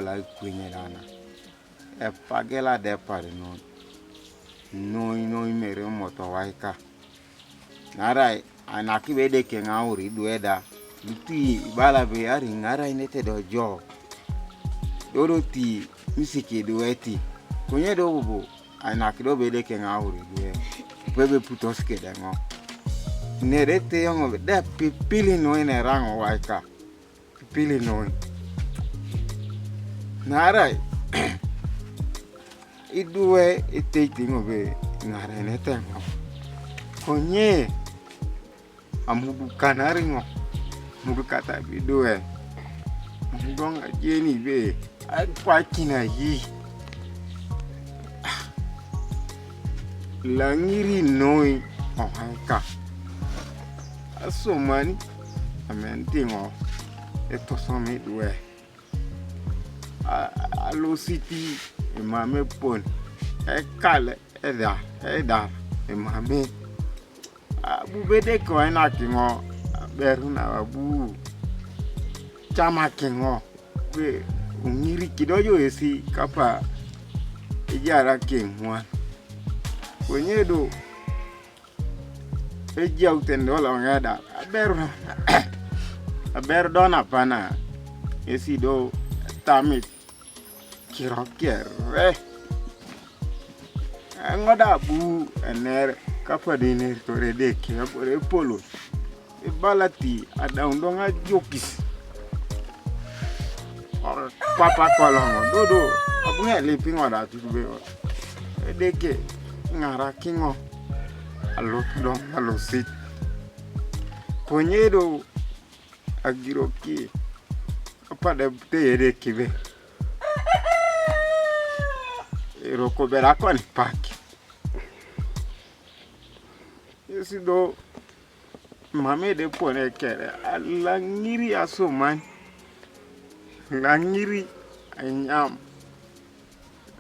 pla kwenye lana e pagela de pare no mere moto waika nara anaki bede ke ngauri dueda luti bala be ari ngara inete do jo doro ti misiki dueti kunye do bubu anaki do bede ke ngauri due bebe putos ke dengo nerete yongo de pipili no ine rango waika pipili no nara idue itetingo be ngara inete ngo kunye amudu kanaringo mudu kata bidue mudonga jeni be kwa kina yi langiri noi ohanka asomani amentingo eto somi due alo city emame pon ekale eda emame abu bede ko ena kingo beru na abu chama kingo be ungiri kidojo esi kapa ejara kingwa wenyedo eja utendo la ngada aberu dona pana esi do tamit kirokere ngoda bu ener kapa diner tore de ke apore polo e balati ada undonga jokis or papa kolongo dodo abunga lepingo da tube de ke ngara kingo alo don alo sit ponyedo agiroki apa de de kibe roko berako ni paki esido mame de pone kere langiri asoman langiri anyam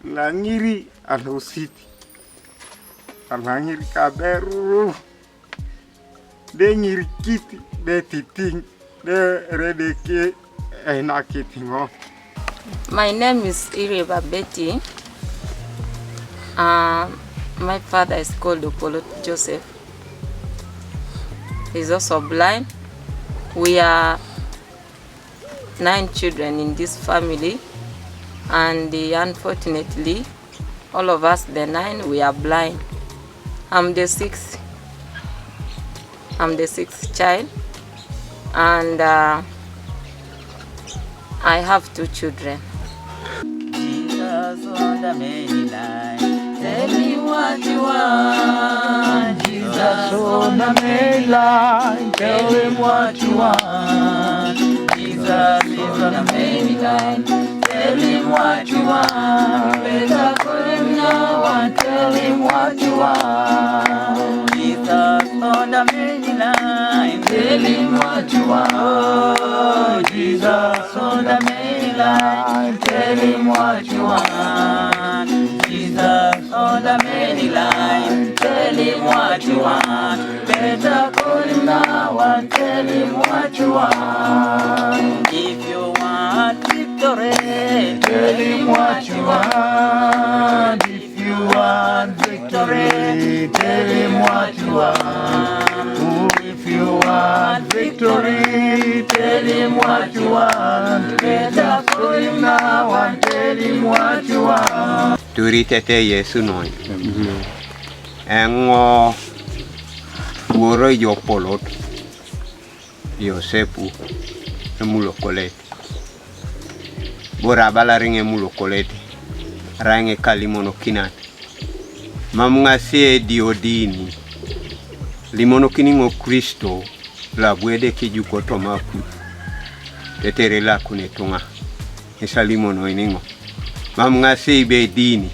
langiri alositi langiri kaberu de ngiri kiti de titing de redeke enakitingo. My name is Ireba Betty. My father is called Opolo Joseph. He's also blind. We are 9 children in this family, and unfortunately, all of us, the 9, we are blind. I'm the sixth child, and I have 2 children. Jesus on the main line, tell me what you want. Jesus on the main line, tell him what you want. Jesus is on the main line, tell him what you want. Better call him now and tell him what you want. Jesus on the main line, tell him what you want. Jesus on the main line, tell him what you want. Jesus on the main line, tell him what you want. Better call him now and tell him what you want. If you want victory, tell him what you want. If you want victory, tell him what you want. Oh, if you want victory, tell him what you want. Better call him now and tell him what you want. Turi tete Yesu noi. Engo woro yo polot Yosepu emulo koleti. Bora bala ringe mulo koleti. Range kalimono kinati. Mamunga sie diodini. Limono kiningo Kristo la bwede kijuko tomaku. Tetere la kunetunga. Esa limono iningo. Mamunga sie be dini.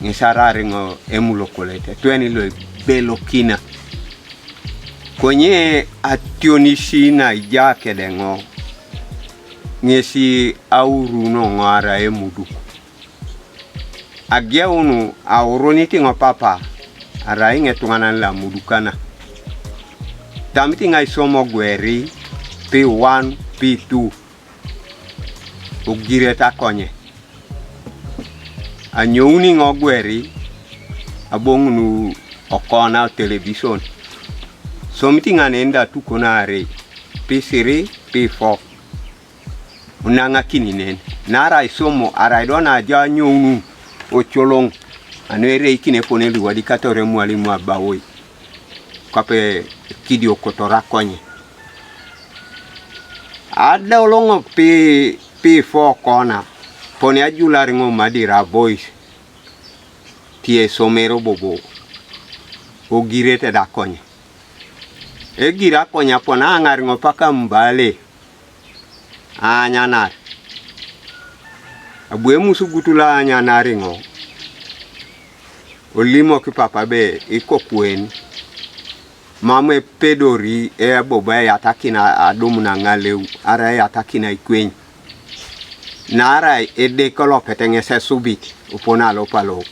Ngisarare ngo emulo kolete. Tueni lo belo kina. Kwenye ationishina yake dengo. Ngesi auru no ngara emudu. Agia unu auroniti ngo papa. Arai ngetungana la mudukana. Tamiti ngai somo gweri P1, P2. ogireta konye anyoni ngogweri abongnu okona television so mitinga nenda tukonare P3 P4 unanga kininen nara isomo araidona ja nyonu ocholong anere ikine poneli wadi katore mwalimu abawoi kape kidio kotora konye ada olongo P4 kona pone ajula ringo madira voice tie somero bobo ogirete da konye egira konya pona angaringo paka mbale anyanar abue musugutula anyanaringo olimo ki papa be iko kwen mame pedori e boba ya takina adumuna ngaleu ara ya takina ikwen nara ede kolo petenge se subit upona lopalo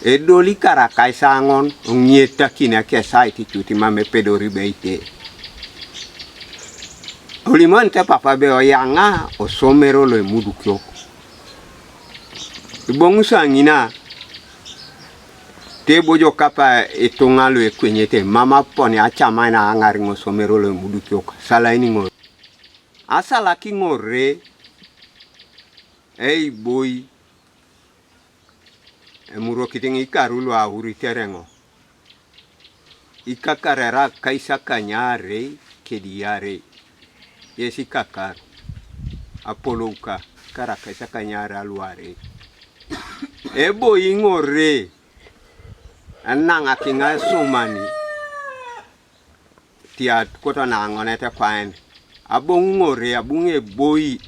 edoli kara kaisangon ngieta kina ke site tuti mame pedori beite olimante papa be oyanga osomero lo mudukyo ibongusa ngina te bojo kapa etongalo ekwenyete mama poni achama na angari ngosomero lo mudukyo sala ini ngo asala kingore ei boy emuro kitingi karulo ahuri terengo ikakarera kaisa kanyare kediare yesi kakar apoloka kara kaisa kanyare aluare ebo ingore ananga kinga sumani tia kota na ngonete kwaen abongore abunge boy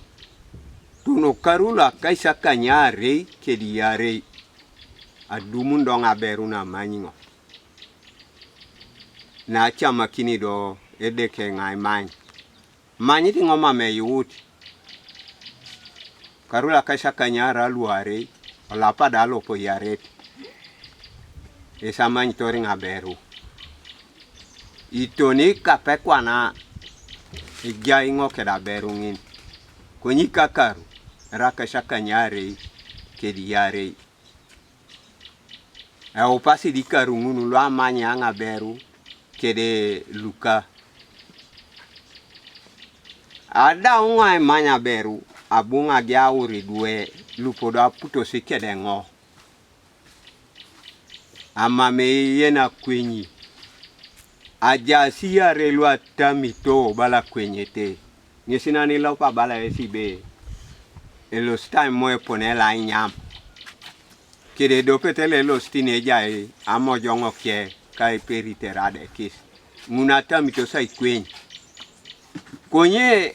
tuno karula kaisa kanyare kediare adumundo ngaberu na manyingo na chama kini do edeke ngai manyiti ngoma me yuti karula kaisa kanyara luare ola pada lopo yareti esa manyitori ngaberu itoni kapekwana igya ingo keda beru ngin konyi kakaru raka shakanyare kediare au pasi dikaru ngunu lo amanya ngaberu kede luka ada unga manya beru abunga gyauri due lupodo aputo sikedengo ama me yena kwenyi aja siya relwa tamito bala kwenyete nyesina ni laupa bala esibe elos time moe ponela inyam kede dopetele los tineja amo jongo ke kai periterade kis munata mito sai kwenyi konye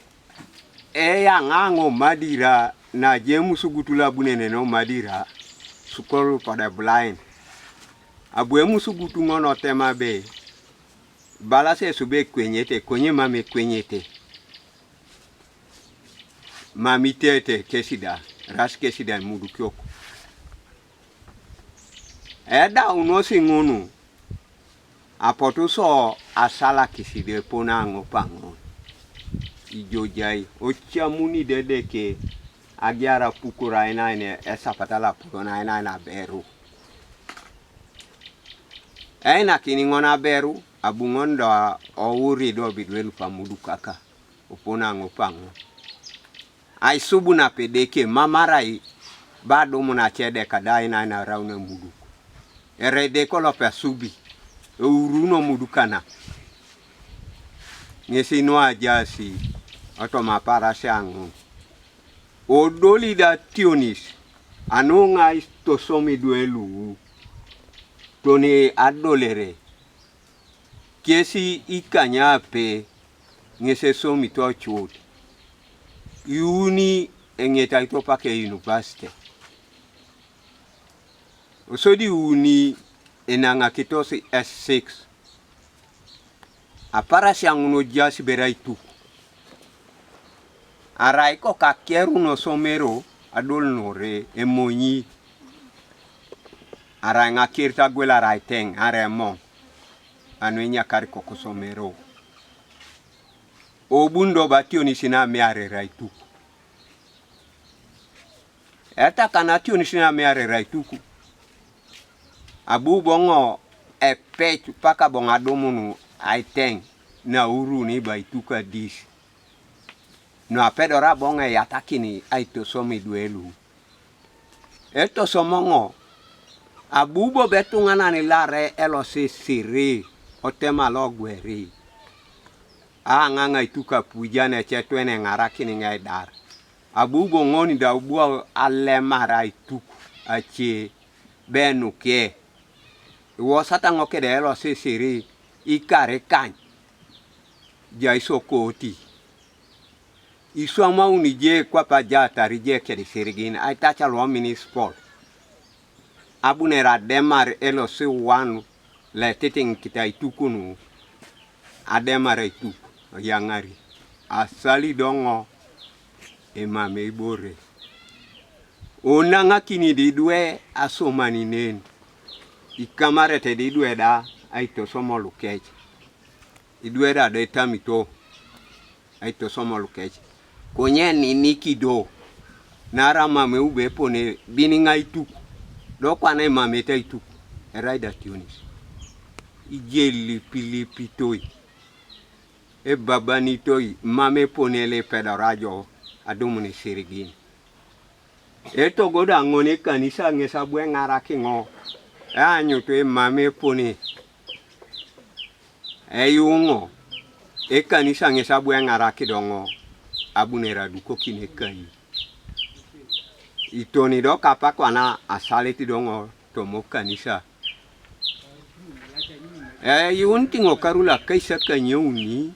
ya ngango madira na jemu sugutula bunene no madira sukolu pada blind abuemu sugutu ngono tema be bala se sube kwenyete konye mame kwenyete mami tete kesida ras kesida mudu kyoko eda unosi ngunu apoto so asala kiside pona ngopango ijojai ochamuni dedeke agiara pukura ina esa patala pukona ina beru aina kini ngona beru abungondo ouri do bidwelu pamudu kaka upona ngopango ai subu na pedeke mamarai bado muna chede kadai na rauna mudu erede kolo pe subi uruno mudu kana ngesi no ajasi otoma para shangu odoli da tionis anonga isto somi duelu toni adolere kesi ikanyape ngese somi to chut yuni engeta ito pake university osodi uni enanga kitosi S6 apara shangu no jasi beraitu araiko kakeru no somero adol nore emonyi aranga kirta gwela raiteng aremo anwenya kariko kusomero obundo batio ni sina miare raitu Eta kanatio ni sina meare raituku. Abu bongo pechu paka bonga domunu aiteng na uru ni baituka dis. No apedora bonga yatakini aito somi duelu. Eto somongo abubo betungana ni lare elo siri otema logweri. Nganga ituka pujane chetwene ngarakini ngai dar. Abubo ngoni da ubua alemara ituku ache benu ke. Wo sata ngoke de elo siri ikare kan. Jai sokoti. Isu ama unije kwa pajata rije kedi sirigin ai tacha lo municipal. Abunera demar elo se wanu le titing kita itukunu ademar itu yangari asali dongo emame ibore onanga kini di due asomani nen ikamare te di due da aito somo lukeje idue da de tamito aito somo lukeje konye ni nikido nara mame ube pone bininga itu do kwana mame te itu eraida tunis ijeli pilipi toy e babani toy mame ponele pedorajo adumuni sirigin eto goda ngone kanisa ngesa bue ngaraki ngo anyo to e mame pone eyungo e kanisa ngesa bue ngaraki dongo abunera duko kine kai itoni do kapa kwana asaleti dongo tomo kanisa yuntingo karula kaisa kanyoni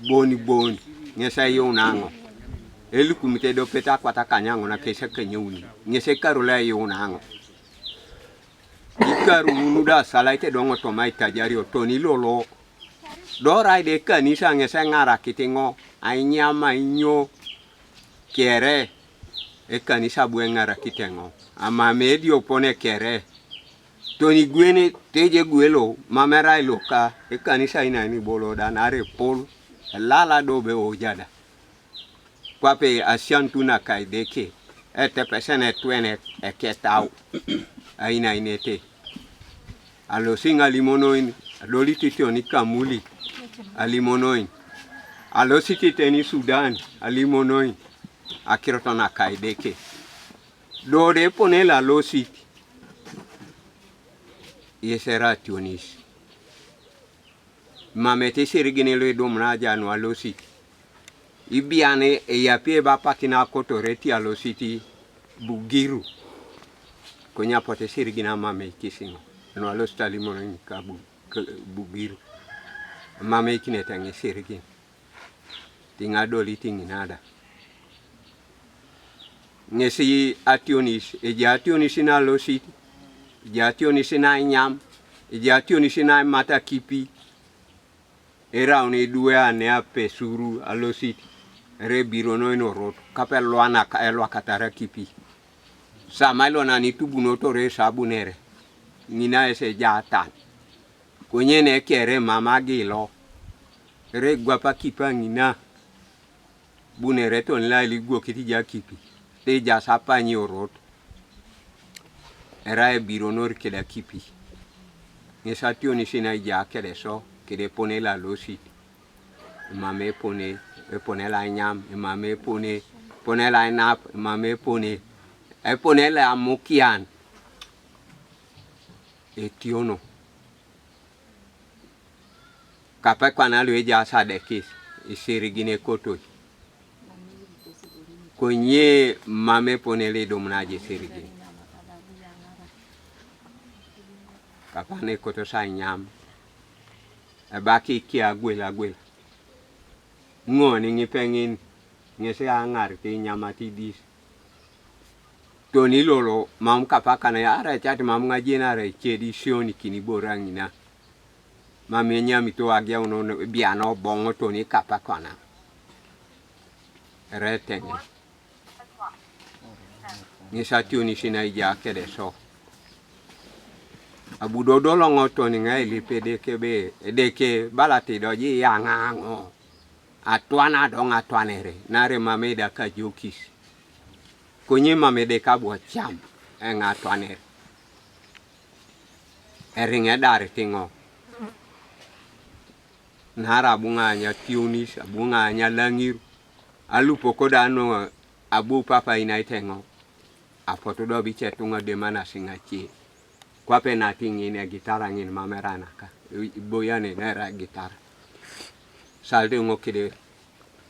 boni ngesa yunango elukumite do peta kwata kanyango na kaisa kanyoni ngese karula yunango ikaru nuda salaite dongo tomai tajari otoni lolo do raide kanisa ngesa ngara kitingo ainyama inyo kere e kanisa bue ngara kitengo ama medio pone kere toni gwene teje gwelo mamera iloka e kanisa ina ni bolo danare pol lala dobe ojada kwape asiantuna kaideke ete pesene twene eketau aina inete alo singa limonoin doliti tioni kamuli alimonoin alo sikiteni Sudan alimonoin akirotona kaideke dode ponela lositi yesera tunis mamete sirigine le domnaja no alositi ibiane e yapie ba pakina kotoreti alositi bugiru konya pote sirigina mame kisingo no alostali mono kabu bugiru mame kinetanga sirigine tinga doli tinginada ngesi ationis e jationis na lositi jationis na nyam e jationis na mata kipi era oni due ane ape suru alositi re birono ino rot kapel loana ka elwa katara kipi samailo na ni tubuno tore sabunere ngina ese jatan konyene kere mama gilo re gwapa kipa ngina bunere ton la ligwo kiti ja kipi te ja sapani orot era e birono keda kipi ngesatio ni sina ja kede so kede pone la losi mame pone e pone la nyam e mame pone la nap mame pone e pone la mokian e tiono kapa kwana lo ja sa de kis e sirigine koto konye mame pone le domnaje sirigine kapa ne koto sa nyam abaki kia gwela ngoni ngipengin ngese angar ti nyamati dis toni lolo mam kapa kana ya ara chat mam ngaji na re chedi sioni kini borangina mam nyami to agya uno biano bongo toni kapa kana retenge ni sationi sina ya kede so abu dodolo ngotoni ngai lipede kebe deke balati doji yangango atwana donga twanere nare mameda ka jokis kunyima medeka bwa cham ng'atwane eringe dar tingo nara bunganya tiunis bunganya langir alupo kodano abu papa inaitengo apoto do biche tunga de mana singachi kwa pena tingine gitara ngin mamerana ka boyane nera gitara salde ngokide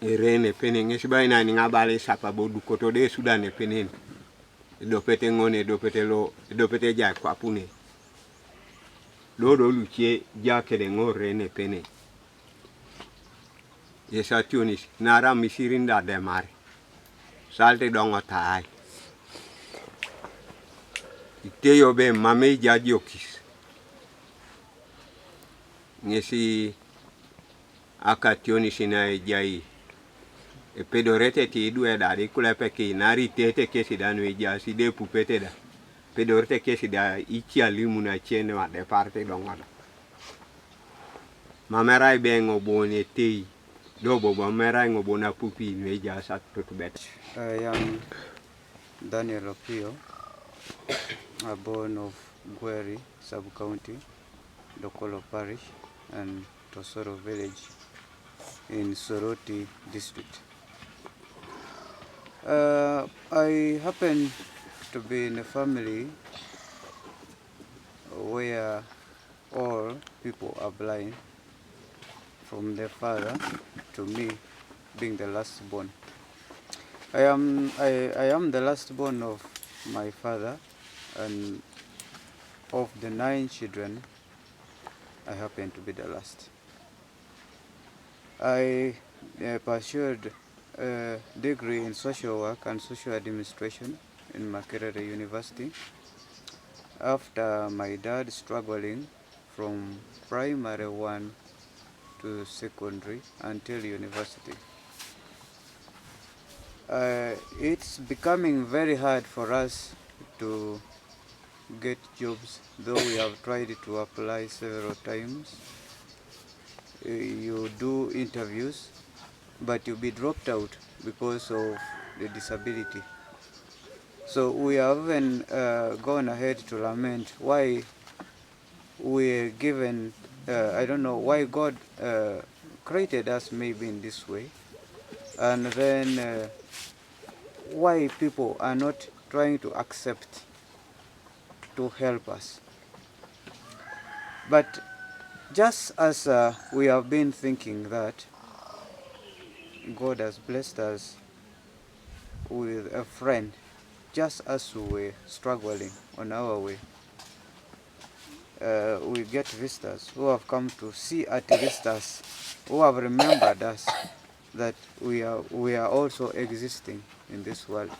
irene pene ngesiba ina ni ngabale sapa bodu koto de sudane penen do pete ngone do pete lo do pete ja kwa pune do lucie ja kede ngore ne pene yesa tunis nara misirinda de mare salte dongo tai iteyo be mame jadiokis ngesi akationi sina jai e pedorete ti due da di kule peki nari tete kesi da no ja si de pupete da pedorete kesi da ichi alimu na chene wa de parte dongo mamera be ngobone tei dobo mamera ngobona pupi no ja sa to bet. I am Daniel Opio, a born of Gweri sub-county, Dokolo parish, and Tosoro village in Soroti district. I happen to be in a family where all people are blind, from their father to me being the last born. I am the last born of my father, and of the 9 children, I happen to be the last. I pursued a degree in social work and social administration in Makerere University after my dad struggling from primary 1 to secondary until university. It's becoming very hard for us to get jobs, though we have tried to apply several times. You do interviews, but you'll be dropped out because of the disability. So we have even gone ahead to lament why we're given, I don't know why God created us maybe in this way, and then why people are not trying to accept to help us. But just as we have been thinking that God has blessed us with a friend, just as we were struggling on our way, we get visitors who have come to see at least us, who have remembered us, that we are also existing in this world.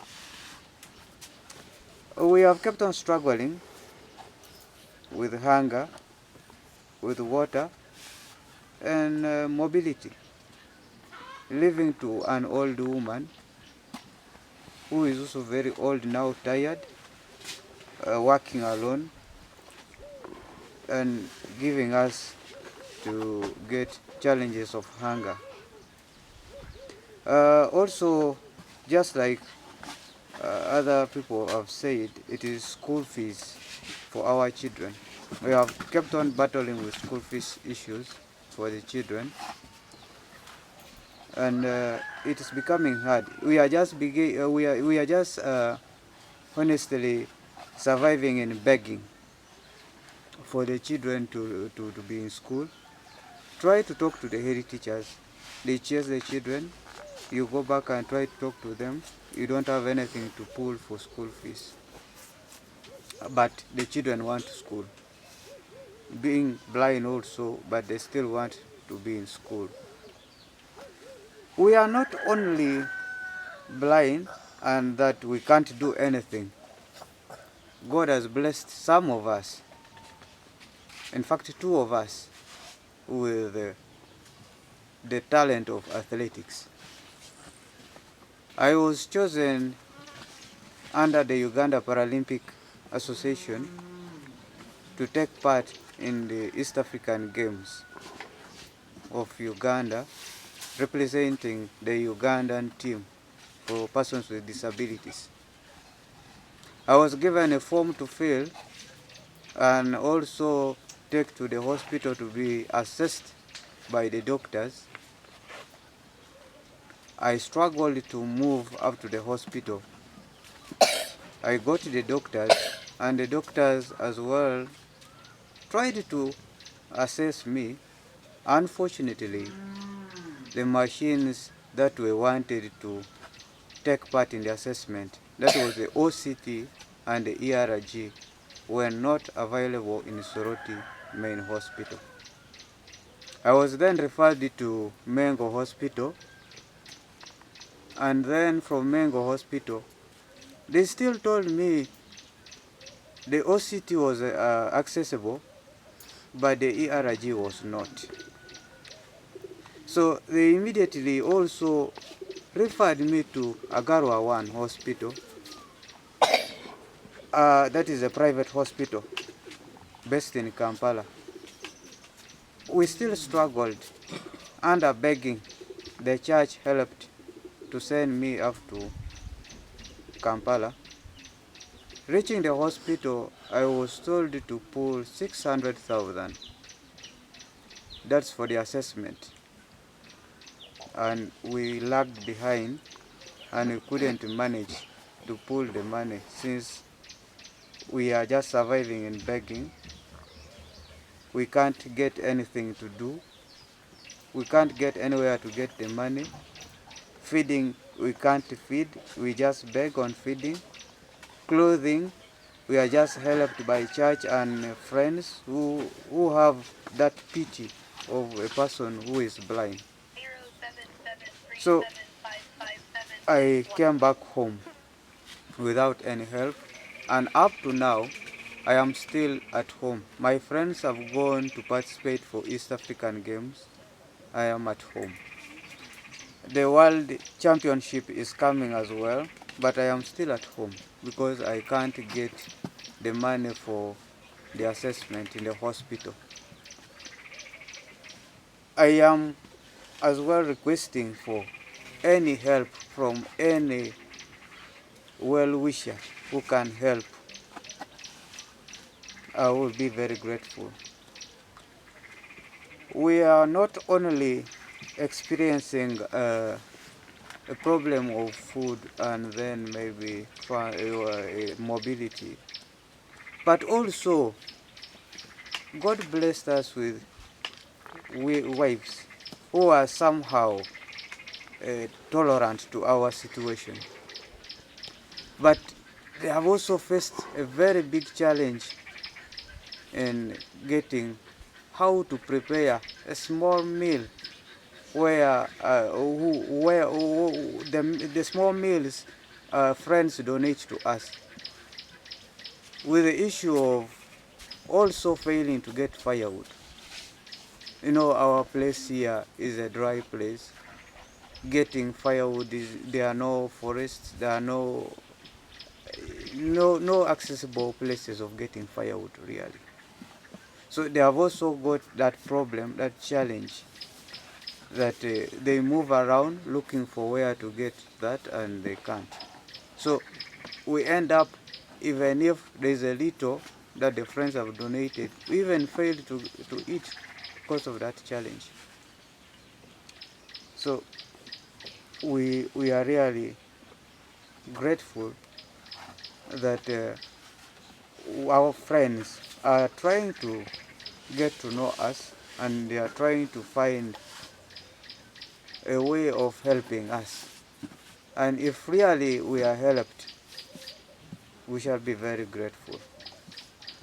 We have kept on struggling with hunger, with water, and mobility. Living to an old woman who is also very old now, tired, working alone, and giving us to get challenges of hunger. Also, just like other people have said, it is school fees for our children. We have kept on battling with school fees issues for the children, and it is becoming hard. We are just honestly surviving and begging for the children to be in school. Try to talk to the head teachers. They chase the children. You go back and try to talk to them. You don't have anything to pull for school fees. But the children want school. Being blind also, but they still want to be in school. We are not only blind and that we can't do anything. God has blessed some of us, in fact 2 of us, with the talent of athletics. I was chosen under the Uganda Paralympic Association to take part in the East African Games of Uganda, representing the Ugandan team for persons with disabilities. I was given a form to fill and also take to the hospital to be assessed by the doctors. I struggled to move up to the hospital. I got to the doctors, and the doctors as well tried to assess me. Unfortunately, the machines that were wanted to take part in the assessment, that was the OCT and the ERG, were not available in Soroti main hospital. I was then referred to Mengo Hospital, and then from Mengo Hospital, they still told me the OCT was accessible, but the ERG was not. So they immediately also referred me to Agarwa 1 hospital. That is a private hospital based in Kampala. We still struggled under begging. The church helped to send me up to Kampala. Reaching the hospital, I was told to pull 600,000. That's for the assessment. And we lagged behind and we couldn't manage to pull the money since we are just surviving and begging. We can't get anything to do. We can't get anywhere to get the money. Feeding, we can't feed. We just beg on feeding. Clothing, we are just helped by church and friends who have that pity of a person who is blind. So I came back home without any help, and up to now I am still at home. My friends have gone to participate for East African Games. I am at home. The World Championship is coming as well, but I am still at home because I can't get the money for the assessment in the hospital. I am as well requesting for any help from any well-wisher who can help. I will be very grateful. We are not only experiencing a problem of food and then maybe mobility, but also God blessed us with wives who are somehow tolerant to our situation. But they have also faced a very big challenge in getting how to prepare a small meal where the small meals friends donate to us, with the issue of also failing to get firewood. You know, our place here is a dry place. Getting firewood there are no forests, there are no accessible places of getting firewood really. So they have also got that problem, that challenge, that they move around looking for where to get that and they can't. So we end up, even if there's a little that the friends have donated, we even fail to eat because of that challenge. So we are really grateful that our friends are trying to get to know us and they are trying to find a way of helping us. And if really we are helped, we shall be very grateful.